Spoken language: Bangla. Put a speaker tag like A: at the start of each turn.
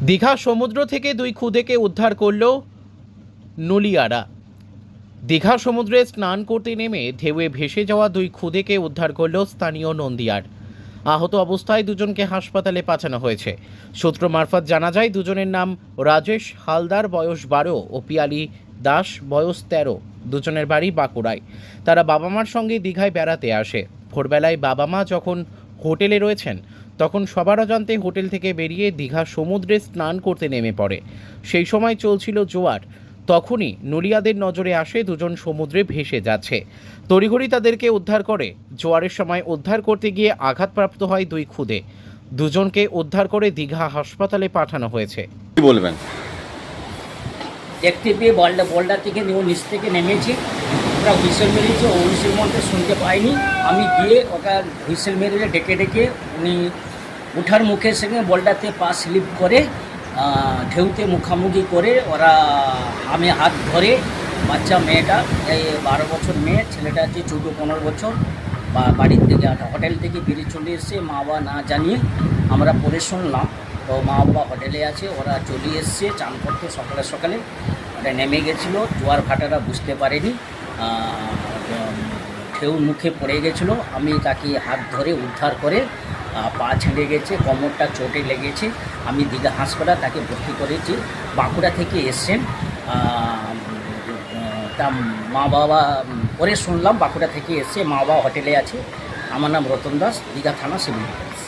A: দীঘা সমুদ্র থেকে দুই খুদেকে উদ্ধার করল নলিয়ারা। দীঘা সমুদ্রে স্নান করতে নেমে ঢেউয়ে ভেসে যাওয়া দুই খুদেকে উদ্ধার করল স্থানীয় নন্দিয়ার। আহত অবস্থায় দুজনকে হাসপাতালে পাঠানো হয়েছে। সূত্র মারফত জানা যায় দুজনের নাম রাজেশ হালদার, বয়স 12, ও পিয়ালি দাস, বয়স 13। দুজনের বাড়ি বাঁকুড়ায়। তারা বাবা মার সঙ্গে দীঘায় বেড়াতে আসে। ভোরবেলায় বাবা মা যখন হোটেলে রয়েছেন তখন সবার অজান্তে হোটেল থেকে বেরিয়ে দীঘা সমুদ্রে স্নান করতে নেমে পড়ে। সেই সময় চলছিল জোয়ার। তখনই নলিয়াদের নজরে আসে দুজন সমুদ্রে ভেসে যাচ্ছে। তড়িঘড়ি তাদেরকে উদ্ধার করে। জোয়ারের সময় উদ্ধার করতে গিয়ে আঘাতপ্রাপ্ত হয় দুই খুদে। দুজনকে উদ্ধার করে দীঘা হাসপাতালে পাঠানো হয়েছে।
B: কি বলবেন?
C: দেখতে পেয়ে বোল্ডার থেকে নিচ থেকে নেমেছি। ওরা হুইসেল মেরেছে, ও হুইসেল মধ্যে শুনতে পাইনি। আমি গিয়ে ওটা হুইসেল মেরে ডেকে উনি উঠার মুখের সঙ্গে বোল্ডারতে পা স্লিপ করে ঢেউতে মুখামুখি করে ওরা আমি হাত ধরে বাচ্চা মেয়েটা, এই 12 বছর মেয়ে, ছেলেটা হচ্ছে 14-15 বছর, বাড়ির থেকে হোটেল থেকে বেরিয়ে চলে এসছে মা বাবা না জানিয়ে। আমরা পরে শুনলাম তো মা বাবা হোটেলে আছে, ওরা চলে এসছে চান করতে সকালে সকালে। ওটা নেমে গেছিলো, জোয়ার ভাটারা বুঝতে পারেনি, ঢেউ মুখে পড়ে গেছিলো। আমি তাকে হাত ধরে উদ্ধার করে, পা ছিঁড়ে গেছে, কোমরটা চোটে লেগেছে। আমি দীঘা হাসপাতাল তাকে ভর্তি করেছি। বাঁকুড়া থেকে এসছেন তা মা বাবা, পরে শুনলাম বাঁকুড়া থেকে এসছে, মা বাবা হোটেলে আছে। আমার নাম রতন দাস, দীঘা থানা সিভিল ডিফেন্স।